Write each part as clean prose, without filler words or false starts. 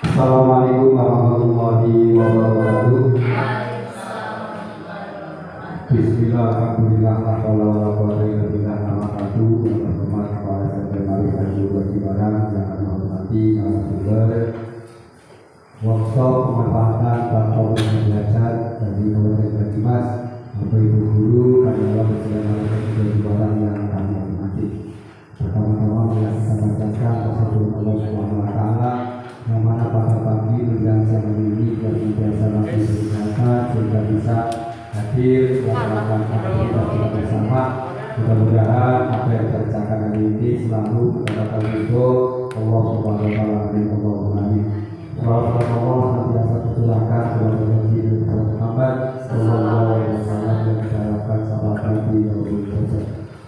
Assalamualaikum warahmatullahi wabarakatuh. Bismillah, alhamdulillah, la haula wala quwwata illa billah. Nama satu yang terhormat kepada Sekretari Haji Wajib Barang yang kami hormati narasumber workshop pemanfaatan platform belajar dari Kabupaten Banyumas, Bapak Ibu guru, karyawan dan Wajib Barang yang kami hormati. Pertama-tama kita bacakan Rasulullah Allah Subhanahu wa taala yang mana pada pagi menjelang siang ini dan biasa lagi berkata sehingga bisa hadir melaksanakan aktivitas kita bersama. Mudah-mudahan apa yang tercakap hari ini selalu mendapatkan ridho Allah Subhanahu wa taala. Amin. Salawat Allah senantiasa tercurahkan kepada Nabi Muhammad sallallahu alaihi wasallam dan diharapkan sahabat di dalam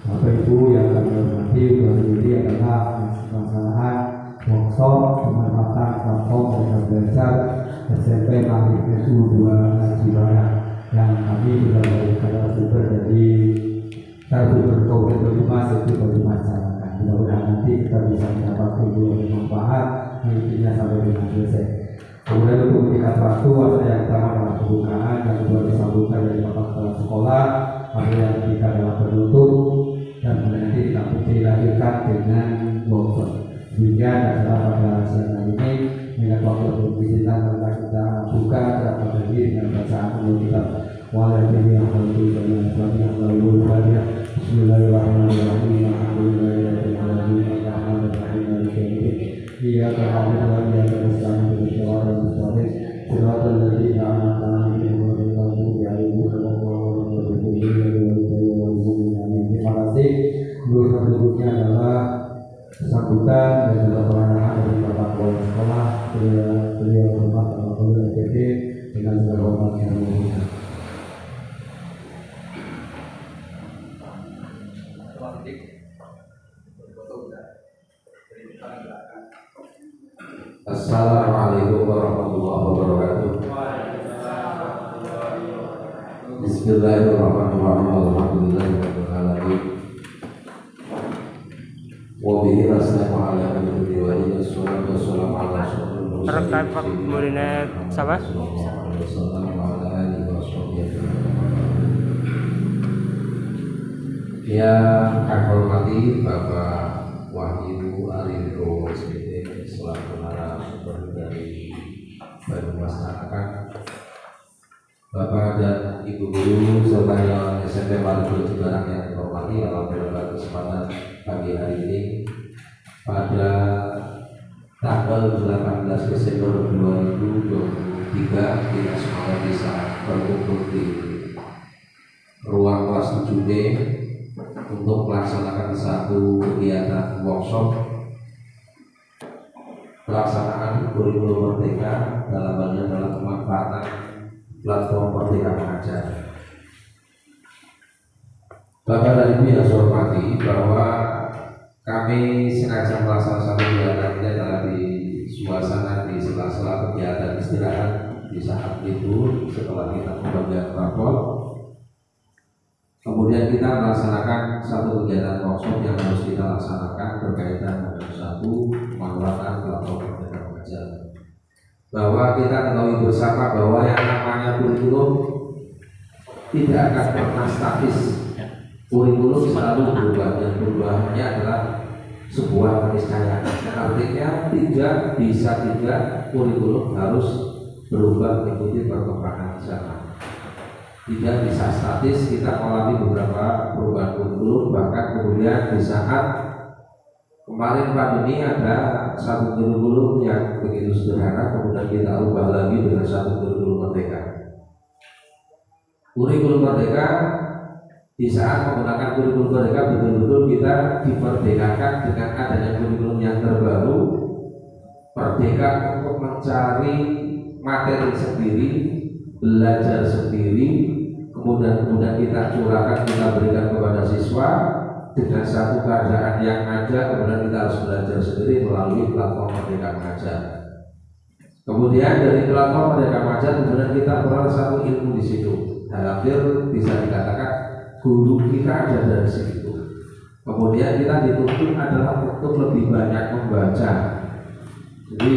Bapak Ibu yang kami hormati, ini adalah pelaksanaan workshop pemanfaatan platform belajar SMP Maghrib itu 2 Haji Barang yang kami juga berikan sumber dari Kabupaten Banyumas itu bagi masyarakat. Mudah-mudahan nanti kita bisa mendapat ilmu yang bermanfaat intinya sampai dengan selesai. Kemudian untuk tingkat waktu ada yang pertama adalah pembukaan, yang kedua disambungkan dari bapak kepala sekolah, ada yang ketiga adalah penutup, dan nanti dilanjutkan dengan workshop. Demikian adalah pada siang hari ini dengan waktu untuk bismillah kita buka terhadap lagi dengan bacaan kitab walaupun yang lalu dan yang lalu banyak. Bismillahirrahmanirrahim. Iya kalau dalam yang Islam berdoa dan berdoa surat al-Ladzi an'amta 'alaihim ghairil maghdubi 'alaihim waladdallin. Terima kasih. Guru berikutnya adalah sambutan dan juga peranangan dari Bapak Kepala Sekolah beliau hormat Bapak Guru LPD dengan segala hormat yang mulia. Assalamualaikum warahmatullahi wabarakatuh. Bismillahirrahmanirrahim. Alhamdulillahirabbil alamin. Wa bihi nasta'inu ala amri wa nasta'inu wassalatu wassalamu ala asyrofil mursalin. Rekam Pak Murine sama? Yang kami hormati Bapak Wahyu Arindro SPD selaku narasumber dari Banyumas Tarakan, Bapak dan Ibu guru serta yang SMP Maghrib Barang yang dihormati, alhamdulillah kesempatan pagi hari ini pada tanggal 18 Desember 2023 kita semua bisa berkumpul di ruang kelas 7D untuk melaksanakan satu kegiatan workshop pelaksanaan kurikulum Merdeka dalam halnya adalah pemanfaatan platform Merdeka Mengajar. Bapak dan Ibu yang saya hormati, bahwa kami sengaja melaksanakan satu kegiatan ini adalah di suasana di sela-sela kegiatan istirahat di saat libur setelah kita membagikan rapor. Kemudian kita melaksanakan satu kegiatan workshop yang harus kita laksanakan berkaitan dengan satu pemanfaatan platform Merdeka Mengajar. Bahwa kita ketahui bersama bahwa yang namanya kurikulum tidak akan pernah statis. Kurikulum selalu berubah dan perubahannya adalah sebuah keniscayaan. Artinya tidak bisa kurikulum harus berubah mengikuti perkembangan zaman. Tidak bisa statis, kita mengalami beberapa perubahan kurikulum. Bahkan kemudian di saat kemarin pandemi ada satu kurikulum yang begitu sederhana, kemudian kita ubah lagi dengan satu kurikulum Merdeka. Kurikulum Merdeka, di saat menggunakan kurikulum Merdeka betul-betul kita dimerdekakan dengan adanya kurikulum yang terbaru, merdeka untuk mencari materi sendiri, belajar sendiri, kemudian kita curahkan, kita berikan kepada siswa dengan satu keadaan yang ada. Kemudian kita harus belajar sendiri melalui platform Merdeka Mengajar. Kemudian dari platform Merdeka Mengajar kemudian kita peroleh satu ilmu di situ. Hampir bisa dikatakan guru kita ada dari situ. Kemudian kita dituntut adalah untuk lebih banyak membaca. Jadi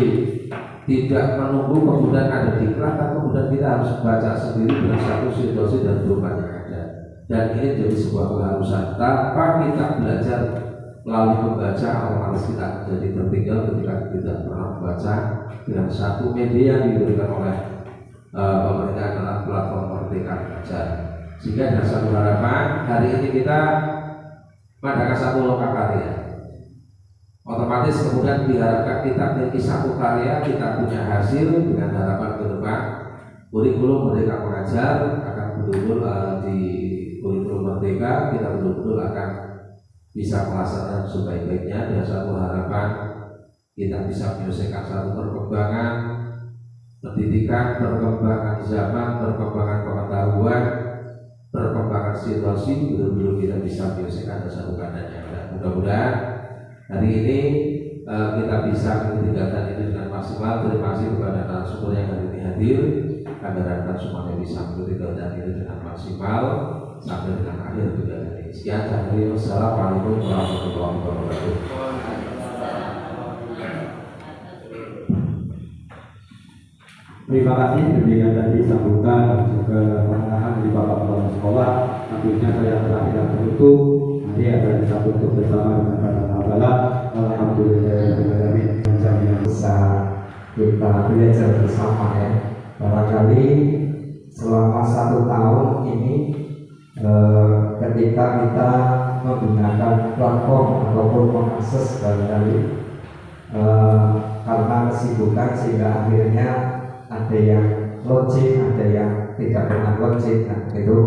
tidak menunggu kemudian ada diklat atau kemudian kita harus baca sendiri dengan satu situasi dan dorongan yang ada. Dan ini jadi sebuah keharusan. Tanpa kita belajar melalui membaca, otomatis kita jadi tertinggal ketika kita pernah membaca dengan satu media yang diberikan oleh pemerintah adalah platform Merdeka Belajar. Sehingga ada satu harapan hari ini kita mengadakan satu lokakarya. Otomatis kemudian diharapkan kita memiliki satu karya, kita punya hasil dengan harapan ke depan kurikulum Merdeka Mengajar akan betul-betul di kurikulum Merdeka kita betul-betul akan bisa melaksanakan sebaik-baiknya. Dan satu harapan kita bisa menyelesaikan satu perkembangan pendidikan, perkembangan zaman, perkembangan pengetahuan, perkembangan situasi, betul-betul kita bisa menyelesaikan satu keadaan yang ada. Mudah-mudahan hari ini kita bisa meninggalkan ini dengan maksimal. Terima kasih kepada narasumber yang hari ini hadir. Kami harapkan semuanya bisa meninggalkan ini dengan maksimal sampai dengan akhir kegiatan ini. Sekian dari Wassalamualaikum warahmatullahi wabarakatuh. Terima kasih demikian tadi sambutan dan juga pengarahan dari Bapak Kepala Sekolah. Tentunya saya terakhir menutup. Nanti akan disambut bersama dengan kata hafalan. Alhamdulillahirobbilalamin. Yang bisa kita belajar bersama ya. Barangkali selama 1 tahun ini ketika kita menggunakan platform ataupun mengakses barangkali karena kesibukan sehingga akhirnya ada yang logik, ada yang tidak pernah logik. Nah, itu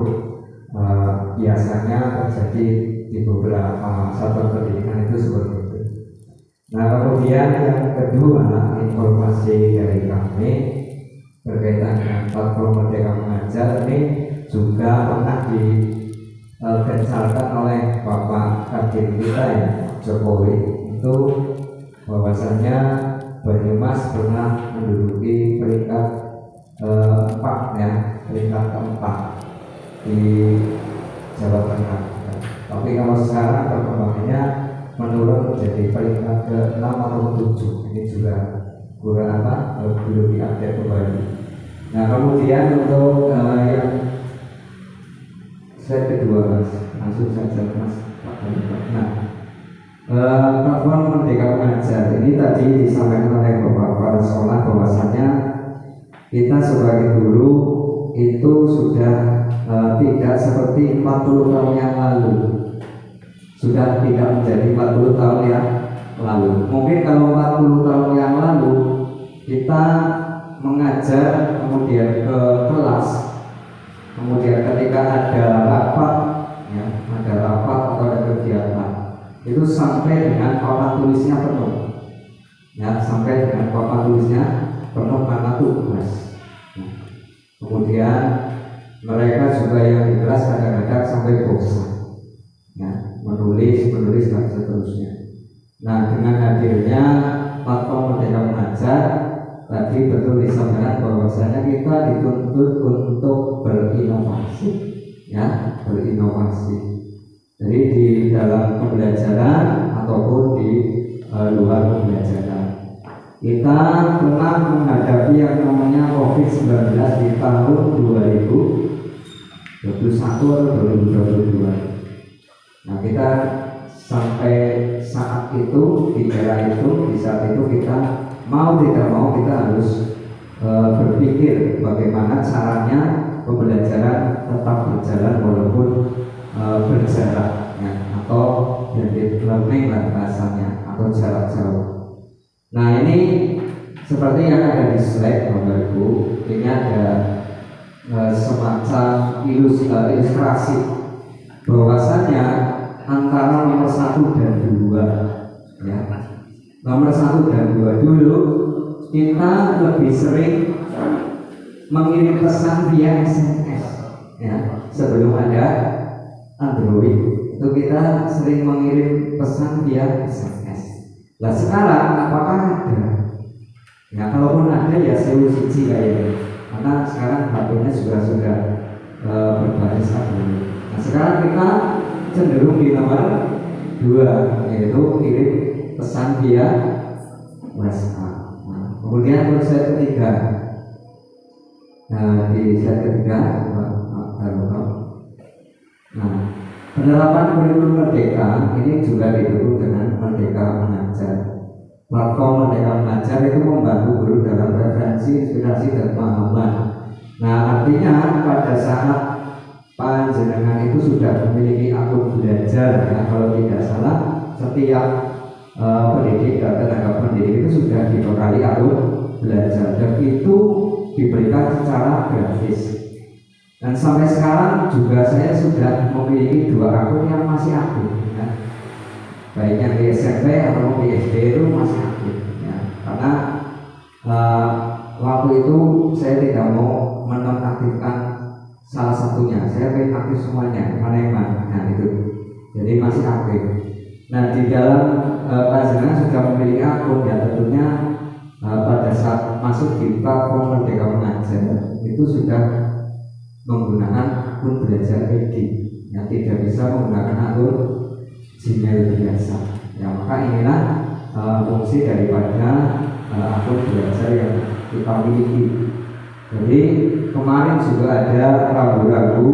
biasanya terjadi di beberapa satuan pendidikan itu seperti itu. Nah, kemudian yang kedua, informasi dari kami berkaitan dengan platform Merdeka Mengajar ini juga pernah digencarkan oleh Bapak Kadin kita ya, Jokowi, itu bahwasanya Banyumas pernah menduduki peringkat 4 ya, peringkat keempat di Jawa Tengah. Tapi kalau sekarang perkembangannya menurun menjadi peringkat ke-6 atau 7. Ini juga kurang belum diupdate kembali. Nah, kemudian untuk yang slide kedua, langsung saja Mas. Nah, platform Merdeka Mengajar ini tadi disampaikan oleh Bapak Kepala Sekolah bahwasanya kita sebagai guru itu sudah tidak seperti 40 tahun yang lalu, sudah tidak menjadi 40 tahun yang lalu. Mungkin kalau 40 tahun yang lalu kita mengajar kemudian ke kelas, kemudian ketika ada rapat ya, ada rapat atau ada kegiatan itu sampai dengan papan tulisnya penuh ya, sampai dengan papan tulisnya penuh karena tugas. Kemudian mereka juga yang di kelas kadang-kadang sampai bosan ya, menulis dan seterusnya. Nah, dengan hadirnya platform Merdeka Mengajar tadi betul disampaikan bahwasanya kita dituntut untuk berinovasi ya, berinovasi. Jadi di dalam pembelajaran ataupun di luar pembelajaran. Kita pernah menghadapi yang namanya COVID-19 di tahun 2021 atau 2022. Nah, kita sampai saat itu, di era itu, di saat itu kita mau tidak mau kita harus berpikir bagaimana caranya pembelajaran tetap berjalan walaupun berjarak ya, atau blended learning lah bahasanya, atau jarak jauh. Nah, ini seperti yang ada di slide Bapak Ibu, ini ada semacam ilustrasi bahwasanya antara nomor 1 dan 2 ya, nomor 1 dan 2 dulu kita lebih sering mengirim pesan via SMS ya, sebelum ada Android itu kita sering mengirim pesan via SMS. Nah, sekarang apakah ada? Ya, kalaupun ada ya solusi kayaknya, karena sekarang HP-nya juga sudah berbasis Android. Nah, sekarang kita cenderung di nomor 2, yaitu kirim pesan via WhatsApp. Nah, Kemudian untuk slide ketiga, nah di slide ketiga, nah penerapan kurikulum Merdeka ini juga didukung dengan Merdeka Mengajar. Platform Merdeka Mengajar itu membantu guru dalam referensi, inspirasi, dan pemahaman. Nah artinya pada saat panjenengan itu sudah memiliki akun belajar, ya, kalau tidak salah setiap pendidik dan tenaga pendidik itu sudah dibekali akun belajar, dan itu diberikan secara gratis. Dan sampai sekarang juga saya sudah memiliki 2 akun yang masih aktif, ya. Baik yang di SMP atau di SD itu masih aktif, ya. Karena waktu itu saya tidak mau menonaktifkan salah satunya, saya ingin aktif semuanya, mana yang mana, nah itu. Jadi masih aktif. Nah di dalam panjenengan sudah memiliki akun, ya tentunya pada saat masuk di platform Merdeka Mengajar itu sudah menggunakan akun belajar PD, yang tidak bisa menggunakan akun Gmail biasa. Ya maka inilah fungsi daripada akun belajar yang kita miliki. Jadi kemarin juga ada ragu-ragu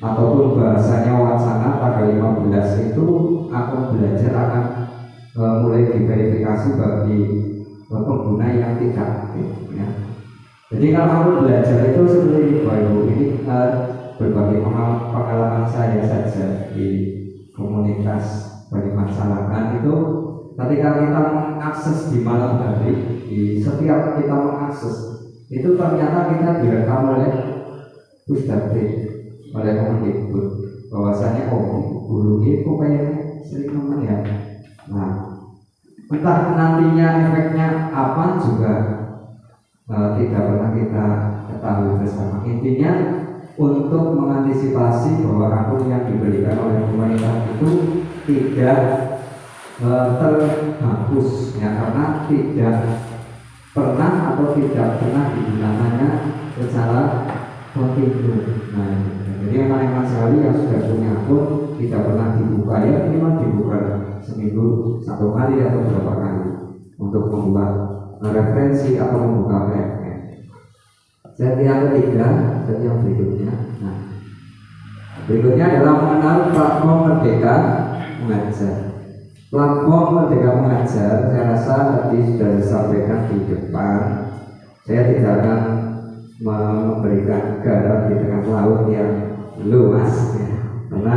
ataupun bahasanya wacana tanggal 15 itu akun belajar akan mulai diverifikasi bagi pengguna yang tidak aktif, ya. Jadi kalau akun belajar itu seperti ini berbagai pengalaman saya saja di komunitas bagi masyarakat itu, ketika kita mengakses di malam hari, di setiap kita mengakses itu ternyata kita direkam oleh Pusdakti, oleh Kemendikbud, bahwasanya guru itu kayaknya sering teman, ya. Nah, entah nantinya efeknya apa juga tidak pernah kita ketahui bersama. Intinya untuk mengantisipasi bahwa akun yang diberikan oleh pemerintah itu tidak terhapus, ya, karena tidak pernah atau tidak pernah digunakannya secara kontinu. Nah, jadi emang sekali yang sudah punya akun tidak pernah dibuka, ya memang dibuka seminggu 1 kali atau berapa kali untuk membuat referensi atau membuka PMN. Set yang ketiga, set yang berikutnya. Nah, berikutnya adalah mengenal platform Merdeka Mengajar. Platform Merdeka Mengajar, saya rasa tadi sudah disampaikan di depan. Saya tidak akan memberikan garam di tengah laut yang luas, ya, karena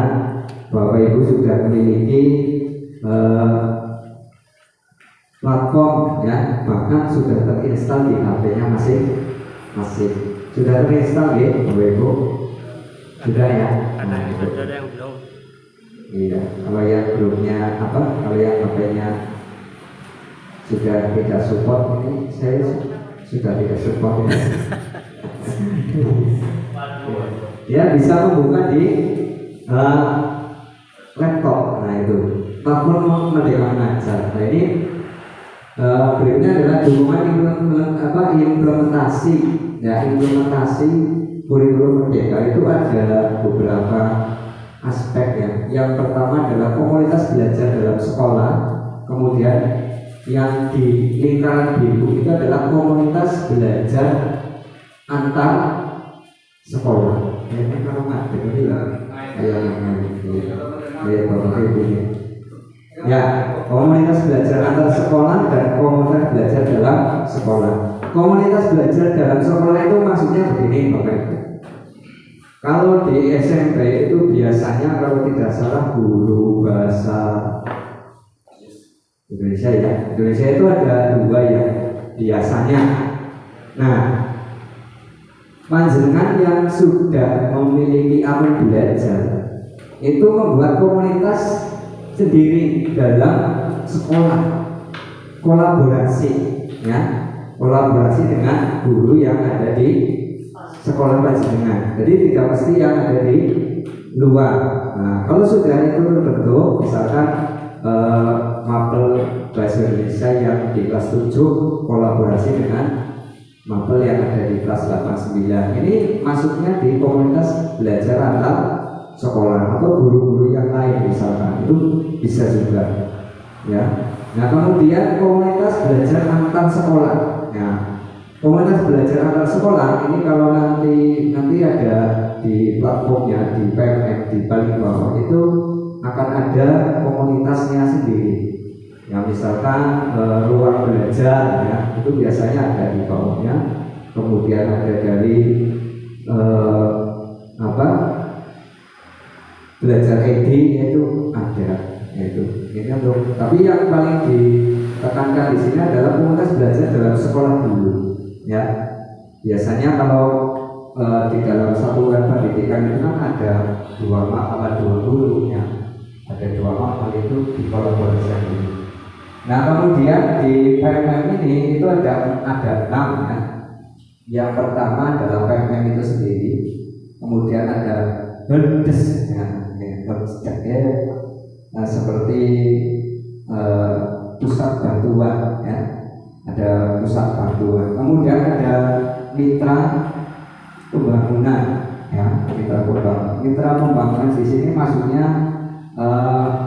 Bapak Ibu sudah memiliki platform, ya, bahkan sudah terinstal di HP-nya masing-masing. Sudah terinstal, ya, Bapak Ibu? Sudah, ya? Ada yang belum. Iya, kalau yang belumnya apa? Kalau yang HP-nya sudah tidak support, ini saya sudah tidak support, ya. Ya bisa membuka di laptop. Nah itu platform Merdeka Mengajar. Nah ini berikutnya adalah dukungan implementasi, ya, implementasi kurikulum Merdeka itu ada beberapa aspek, ya. Yang pertama adalah komunitas belajar dalam sekolah, kemudian yang di lingkaran biru itu adalah komunitas belajar antar sekolah. Ini kalau nggak begitu ya, komunitas belajar antar sekolah dan komunitas belajar dalam sekolah. Komunitas belajar dalam sekolah itu maksudnya begini, Bapak Ibu. Kalau di SMP itu biasanya kalau tidak salah guru bahasa Indonesia, ya, Indonesia itu ada 2, ya, biasanya. Nah, panjenengan yang sudah memiliki akun belajar itu membuat komunitas sendiri dalam sekolah, kolaborasi, ya, kolaborasi dengan guru yang ada di sekolah panjenengan. Jadi tidak mesti yang ada di luar. Nah, kalau sudah itu terbentuk, misalkan mapel bahasa Indonesia yang di kelas 7 kolaborasi dengan mapel yang ada di kelas 8-9, ini masuknya di komunitas belajar antar sekolah atau guru-guru yang lain misalkan, itu bisa juga, ya. Nah kemudian komunitas belajar antar sekolah. Nah, komunitas belajar antar sekolah ini kalau nanti ada di platformnya di PMM di paling bawah itu akan ada komunitasnya sendiri. Ya misalkan ruang belajar ya itu biasanya ada di bawahnya. Kemudian ada dari belajar ED itu ada itu. Ini untuk tapi yang paling ditekankan di sini adalah komunitas belajar dalam sekolah dulu. Ya biasanya kalau di dalam satuan pendidikan itu kan ada 2 mak atau 2 guru ya, ada 2 mak itu dikolaborasikan dulu. Nah kemudian di PMM ini itu ada 6 ya. Yang pertama adalah PMM itu sendiri, kemudian ada helpdesk ya, seperti pusat bantuan ya, ada pusat bantuan, kemudian ada mitra pembangunan ya, mitra pembangunan di sini maksudnya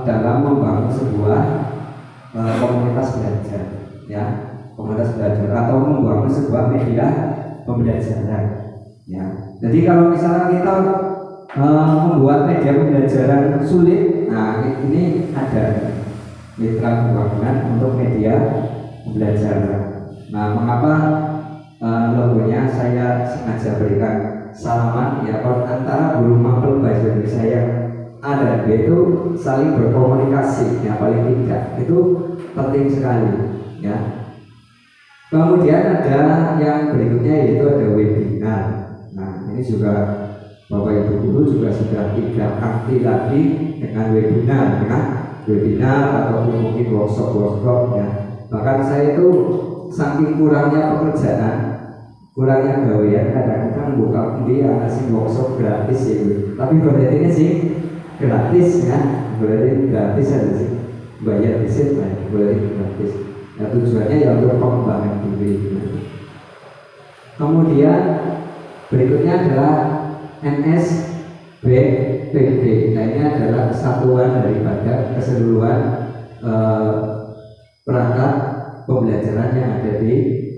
dalam membangun sebuah komunitas belajar ya, komunitas belajar atau membangun sebuah media pembelajaran ya. Jadi kalau misalnya kita membuat media pembelajaran sulit, nah ini ada mitra pembangunan untuk media pembelajaran. Nah mengapa logonya saya sengaja berikan salaman ya, antara guru mapel bahasa Indonesia yang ada itu saling berkomunikasi ya, paling tidak itu penting sekali ya. Kemudian ada yang berikutnya yaitu ada webinar. Nah ini juga Bapak Ibu guru juga sudah tidak aktif lagi dengan webinar ya, webinar atau mungkin workshop ya. Bahkan saya itu saking kurangnya pekerjaan, kurangnya gawean, kadang-kadang buka dia ngasih workshop gratis ya, tapi berarti ini sih gratis ya, berarti gratis aja sih, bayar di sini berarti gratis. Nah, tujuannya ya untuk pengembangan diri. Kemudian berikutnya adalah NSBPB. Nah ini adalah kesatuan daripada keseluruhan perangkat pembelajaran yang ada di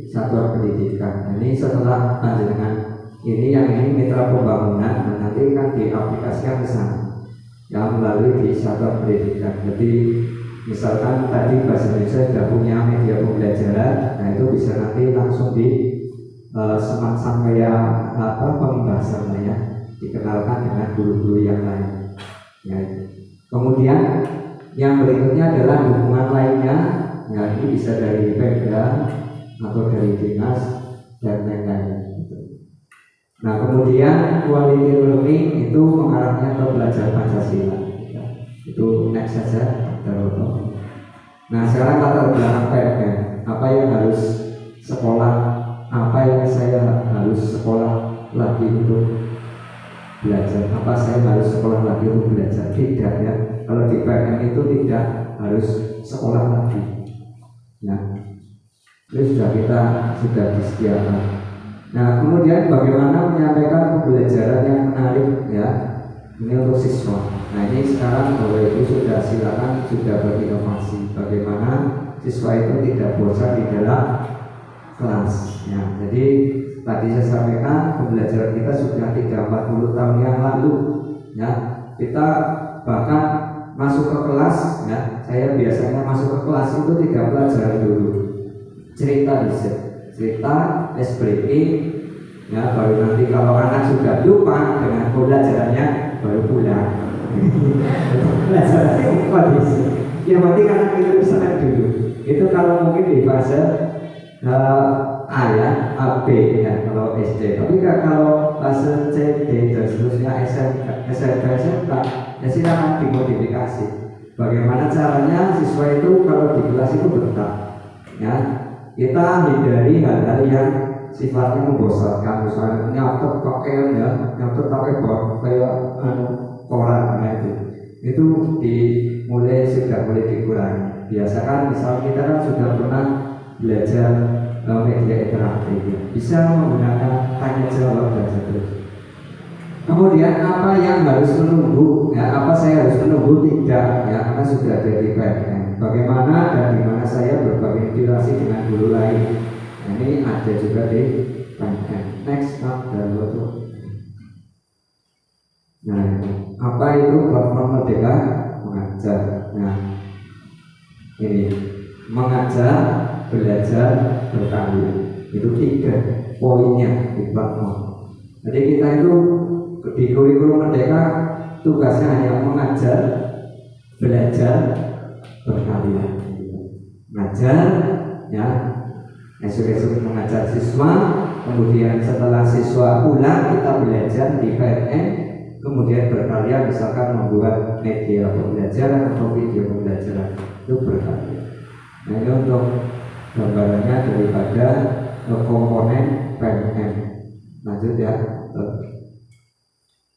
satuan pendidikan. Nah, ini setelah panjenengan ini yang ini mitra pembangunan, nah, nanti kan diaplikasikan ke sana yang melalui di satuan pendidikan. Jadi misalkan tadi bahasa Indonesia sudah punya media pembelajaran, nah itu bisa nanti langsung di semacam kayak pembahasan ya, dikenalkan dengan guru-guru yang lain. Ya. Kemudian yang berikutnya adalah dukungan lainnya, ya ini bisa dari Pemda atau dari dinas dan lain-lain. Nah kemudian quality learning itu mengarahnya ke belajar Pancasila. Ya. Itu next saja. Nah sekarang latar belakang PMM, apa yang harus sekolah, apa yang saya harus sekolah lagi untuk belajar, apa saya harus sekolah lagi untuk belajar? Tidak ya, kalau di PMM itu tidak harus sekolah lagi ya, itu kita sudah disediakan. Nah kemudian bagaimana menyampaikan pembelajaran yang menarik ya, ini untuk siswa. Nah ini sekarang Bapak Ibu sudah silakan sudah berinovasi bagaimana siswa itu tidak bosan di dalam kelas ya. Jadi tadi saya sampaikan pembelajaran kita sudah 40 tahun yang lalu ya. Kita bahkan masuk ke kelas ya, saya biasanya masuk ke kelas itu 3 pelajaran dulu, cerita SBY ya, baru nanti kalau anak sudah lupa dengan pembelajarannya baru pulang. Pelajarannya kondisi yang penting anak itu bisa dulu. Itu kalau mungkin di fase A ya, AB ya kalau SD. Tapi kalau fase C, D dan seterusnya SMP, SMK ya silakan dimodifikasi. Bagaimana caranya siswa itu kalau di kelas itu betah ya. Kita hindari hal-hal yang sifatnya membosankan, misalnya nyatet pakai ya, nyatet pakai kayak koran itu dimulai sudah mulai dikurangi. Biasakan misal kita kan sudah pernah belajar media interaktif ya, bisa menggunakan tanya jawab dan seterusnya. Kemudian apa yang harus menunggu ya, apa saya harus menunggu? Tidak ya, karena sudah ada di PMM. Bagaimana dan di mana saya berbagi inspirasi dengan guru lain Ini ada juga di PNM. Next download. Nah, apa itu platform Merdeka Mengajar? Nah, ini mengajar, belajar, berkarya. Itu 3 poinnya di platform. Jadi kita itu di kurikulum Merdeka tugasnya hanya mengajar, belajar, berkarya. Mengajar, ya, esok-esok mengajar siswa, kemudian setelah siswa pulang kita belajar di PNM, kemudian berkarya misalkan membuat media pembelajaran atau video pembelajaran, itu berkarya. Nah, ini untuk gambarannya daripada komponen PNM. Lanjut ya,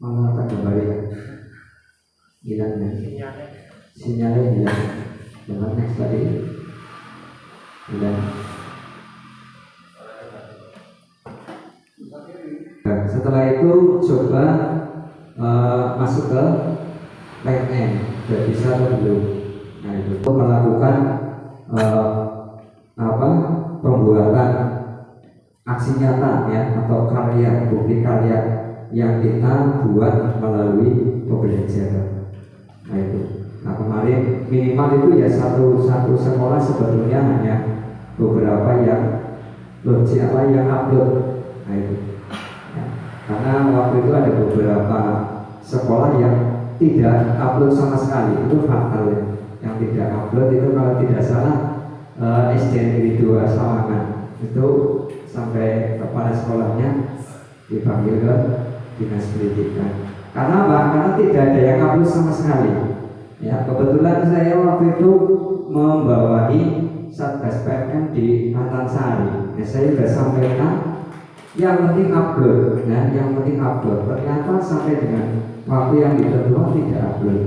mana akan kembali hilangnya sinyalnya hilang. Jangan next tadi hilang. Nah, setelah itu coba masuk ke PNM, sudah bisa atau belum? Nah, itu melakukan pembuatan aksi nyata ya, atau karya, bukti karya yang kita buat melalui pembelajaran. Nah itu. Nah kemarin minimal itu ya satu sekolah sebetulnya hanya beberapa yang yang upload. Nah itu. Ya. Karena waktu itu ada beberapa sekolah yang tidak upload sama sekali, itu fatal ya. Yang tidak upload itu kalau tidak salah SD Negeri 2 Sawangan itu sampai kepala sekolahnya dipanggil ke dinas pendidikan. Karena apa? Karena tidak ada yang upload sama sekali. Ya, kebetulan saya waktu itu membawahi Satgas PNM di Antansari. Ya, saya sudah sampaikan yang penting upload, ya, yang penting upload. Ternyata sampai dengan waktu yang ditentukan tidak upload.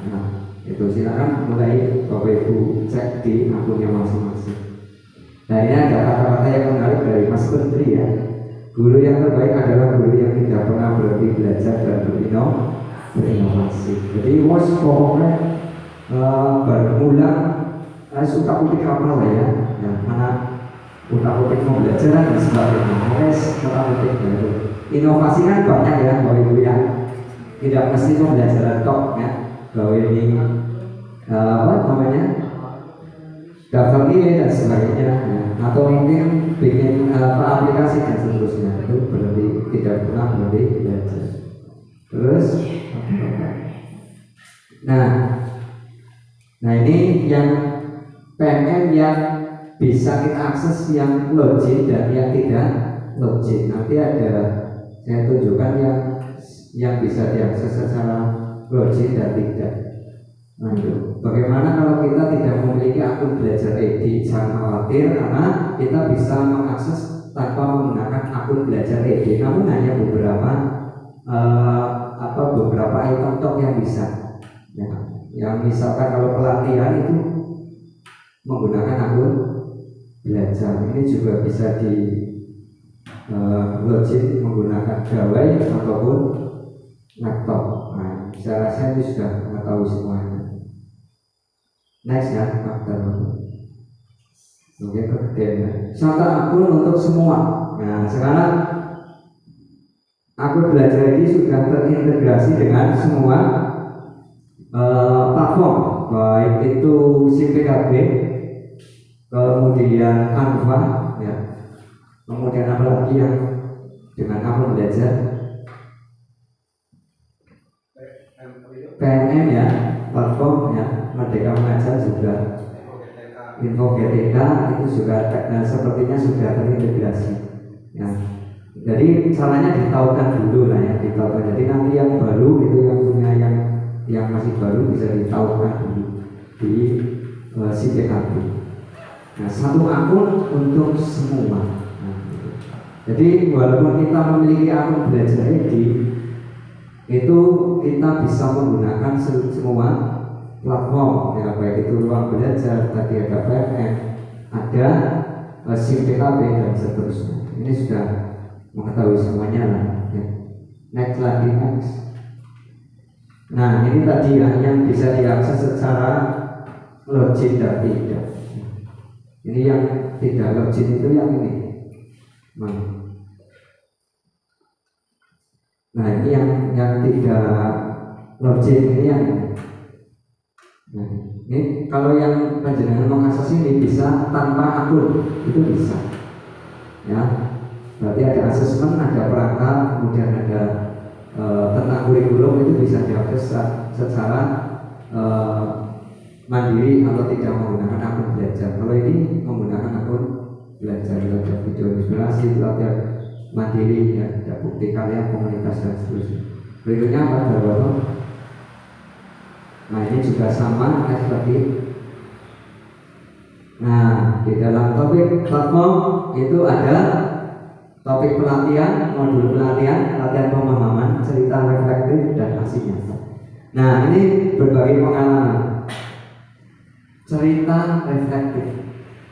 Nah, itu silakan mulai Bapak Ibu cek di akunnya masing-masing. Nah ini ada kata-kata yang menarik dari Mas Menteri ya. Guru yang terbaik adalah guru yang tidak pernah berhenti belajar dan berinovasi. Jadi pokoknya berulang suka utik apa lah ya. Yang mana utak-utik pembelajaran dan sebagainya. Utak-utik baru. Inovasi kan banyak ya Bapak Ibu ya. Tidak mesti pembelajaran tok ya. Bahwa ini daftar nilai dan sebagainya ya. Atau mungkin bikin aplikasi dan seterusnya, itu berarti tidak pernah berhenti belajar. Terus nah ini yang PNM yang bisa kita akses, yang login dan yang tidak login. Nanti ada saya tunjukkan yang bisa diakses secara login dan tidak. Nah itu, bagaimana kalau kita tidak memiliki akun belajar ID? Jangan khawatir karena kita bisa mengakses tanpa menggunakan akun belajar ID. Namun hanya beberapa item tok yang bisa. Ya, yang misalkan kalau pelatihan itu menggunakan akun belajar, ini juga bisa di login menggunakan gawai ataupun laptop. Nah, saya rasa itu sudah mengetahui semuanya. Next ya, oke, kemudian syarat akun untuk semua. Nah, sekarang akun belajar ini sudah terintegrasi dengan semua platform, baik itu SIMPKB, kemudian Canva, ya, kemudian apa lagi yang dengan akun belajar PNM ya, platform ya, Merdeka Mengajar juga, Info GTK itu juga sepertinya sudah terintegrasi. Ya. Jadi caranya ditaukan dulu lah ya, ditaukan. Jadi nanti yang baru itu yang punya yang masih baru bisa ditaukan dulu di SIMPKB. Nah, satu akun untuk semua. Nah, gitu. Jadi walaupun kita memiliki akun belajar ID, itu kita bisa menggunakan semua platform ya, baik itu ruang belajar, tadi ada PNM, ada SIMPKB dan seterusnya. Ini sudah mengetahui semuanya lah ya. Next lagi, next. Nah ini tadi ya yang bisa diakses secara login dan tidak. Ini yang tidak login itu yang ini Nah ini yang tidak logik ini yang ini kalau yang panjenengan mengakses ini bisa tanpa akun itu bisa ya, berarti ada asesmen, ada perangkat, kemudian ada tentang kurikulum itu bisa diakses secara mandiri atau tidak menggunakan akun belajar. Kalau ini menggunakan akun belajar, ada video inspirasi, belajar mandiri ya, ada bukti karya komunitas dan seterusnya. Berikutnya apa Bapak? Nah ini juga sama seperti. Nah di dalam topik platform itu ada topik pelatihan, modul pelatihan, latihan pemahaman, cerita reflektif dan aksi nyata. Nah ini berbagai pengalaman cerita reflektif.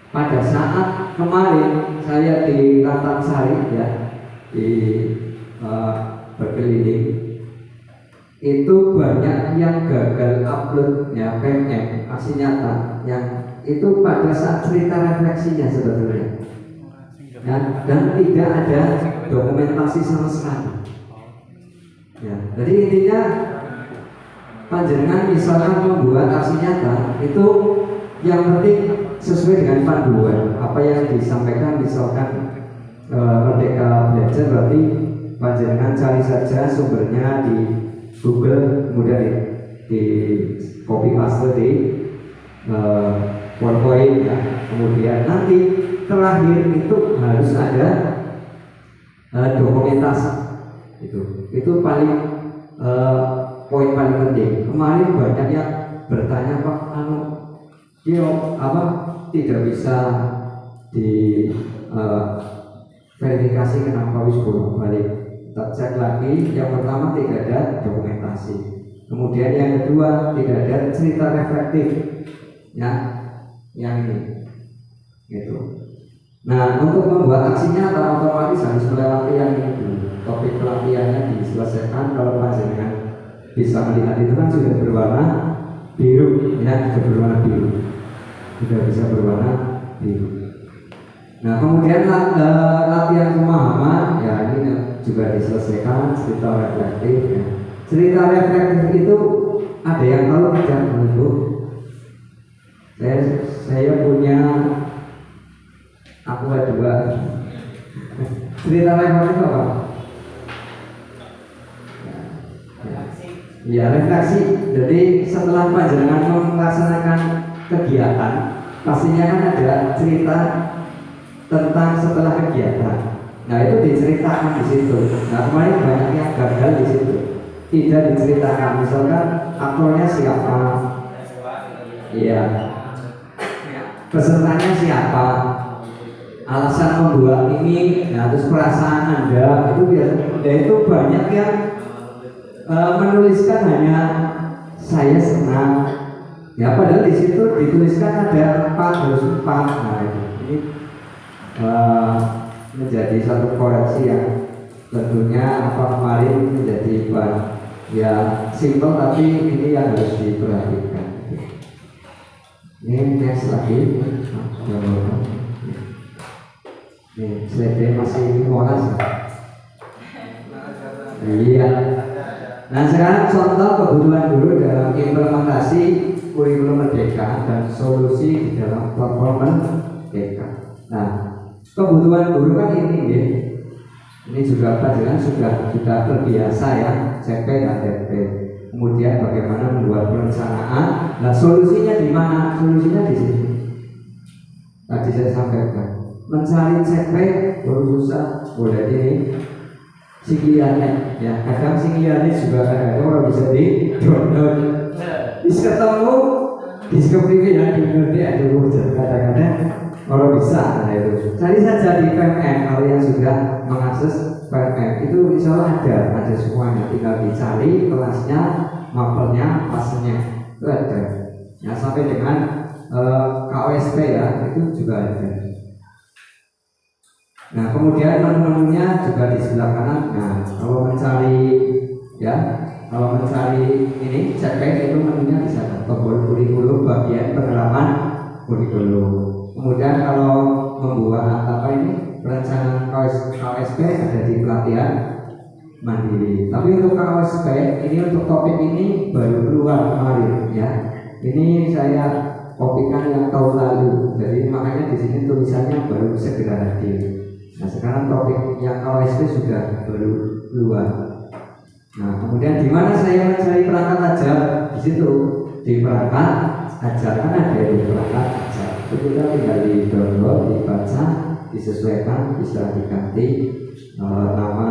Pada saat kemarin saya di Lantang Sari ya, di berkeliling, itu banyak yang gagal upload ya PMM aksi nyata yang itu pada saat cerita refleksinya sebetulnya ya, dan tidak ada dokumentasi sama sekali ya. Jadi intinya panjenengan misalkan membuat aksi nyata itu yang penting sesuai dengan panduan apa yang disampaikan. Misalkan Merdeka Belajar berarti panjenengan cari saja sumbernya di Google, kemudian di copy paste di PowerPoint ya. Kemudian nanti terakhir itu harus ada dokumentasi. Itu paling poin paling penting. Kemarin banyak yang bertanya, Pak, apa tidak bisa di verifikasi kenapa wis bolak-balik. Tak cek lagi, yang pertama tidak ada dokumentasi, kemudian yang kedua tidak ada cerita reflektif ya, yang ini gitu. Nah untuk membuat aksi nyata otomatis harus melewati yang ini dulu. Topik pelatihannya diselesaikan. Kalau panjenengan bisa melihat itu kan sudah berwarna biru ya, sudah berwarna biru, sudah bisa berwarna biru. Nah kemudian latihan pemahaman ya, ini juga diselesaikan. Cerita reflektif ya. Cerita reflektif itu ada yang tahu tidak Ibu? Saya punya aku ada dua. Cerita reflektif apa? Ya refleksi. Jadi setelah panjenengan melaksanakan kegiatan, pastinya kan ada cerita tentang setelah kegiatan. Nah itu diceritakan di situ. Nah kemarin banyak yang gagal di situ, tidak diceritakan. Misalkan aktornya siapa, iya, pesertanya siapa, alasan membuat ini, nah terus perasaan Anda itu itu banyak yang menuliskan hanya saya senang. Ya padahal di situ dituliskan ada 4 harus 4. Nah ini menjadi satu koreksi yang tentunya apa kemarin menjadi ya simpel, tapi ini yang harus diperhatikan. Ini next lagi. Ini slide masih 15. Iya. Nah sekarang contoh kebutuhan guru dalam implementasi kurikulum Merdeka dan solusi di dalam platform Merdeka. Nah kebutuhan guru kan ini juga panjenengan sudah terbiasa ya, CP dan TP. Kemudian bagaimana membuat perencanaan. Nah solusinya di mana? Solusinya di sini. Tadi saya sampaikan, mencari CP baru susah. Boleh ini singgilannya ya, kadang singgilannya juga kadang orang bisa di download. Bisa ketemu discovery ya, di ada kadang-kadang kalau bisa. Nah itu cari saja di PMM. Kalau yang sudah mengakses PMM itu insya Allah ada semuanya, tinggal dicari kelasnya, mapelnya, pasnya itu ada ya, sampai dengan KOSP ya, itu juga ada. Nah kemudian menu-menunya juga di sebelah kanan. Nah kalau mencari ini CP itu menunya di sana, tombol kurikulum bagian pengalaman kurikulum. Kemudian kalau membuat perencanaan KOSP ada di pelatihan mandiri. Tapi untuk KOSP ini, untuk topik ini baru keluar kemarin ya. Ini saya kopikan yang tahun lalu, jadi makanya di sini tulisannya baru segera hadir. Nah sekarang topik yang KOSP sudah baru keluar. Nah kemudian di mana saya mencari perangkat ajar? Di situ di perangkat ajar, kan ada di perangkat ajar. Itu kita tinggal di download, dibaca, disesuaikan, bisa diganti nama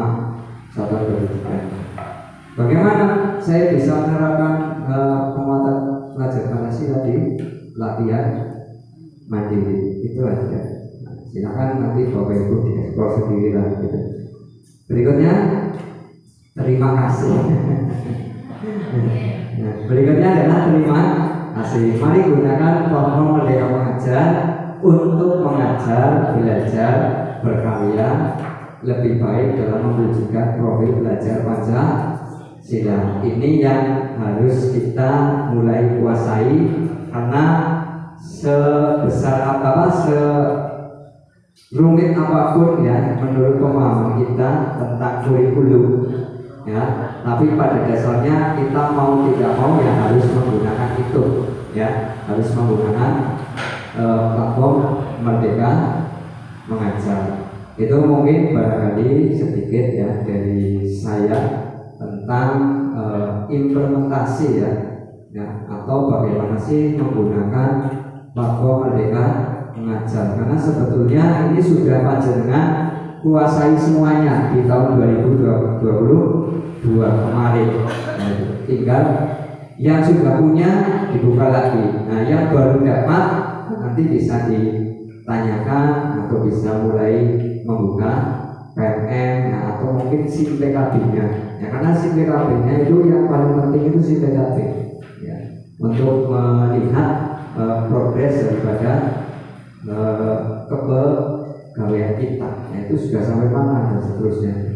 satuan pendidikan. Bagaimana saya bisa menerapkan penguatan pelajar Pancasila di latihan mandiri? Itu aja. Nah, silakan nanti Bapak Ibu dieksplor sendiri lah gitu. Berikutnya, terima kasih. Nah, berikutnya adalah terima kasih. Mari gunakan platform Merdeka Mengajar untuk mengajar, belajar, berkarya lebih baik dalam mewujudkan profil belajar Pancasila. Ini yang harus kita mulai kuasai, karena sebesar apa, serumit apapun ya menurut pemahaman kita tentang kurikulum ya, tapi pada dasarnya kita mau tidak mau ya harus menggunakan itu ya, harus menggunakan platform Merdeka Mengajar. Itu mungkin barangkali sedikit ya dari saya tentang implementasi ya, atau bagaimana sih menggunakan platform Merdeka Mengajar. Karena sebetulnya ini sudah panjenengan kuasai semuanya di tahun 2022 kemarin. Nah, tinggal yang sudah punya dibuka lagi. Nah yang baru dapat nanti bisa ditanyakan atau bisa mulai membuka PMM ya, atau mungkin SIM PKB-nya ya, karena SIM PKB-nya itu yang paling penting itu SIM PKB ya, untuk melihat progres daripada kepegawaian kita ya, itu sudah sampai mana dan seterusnya.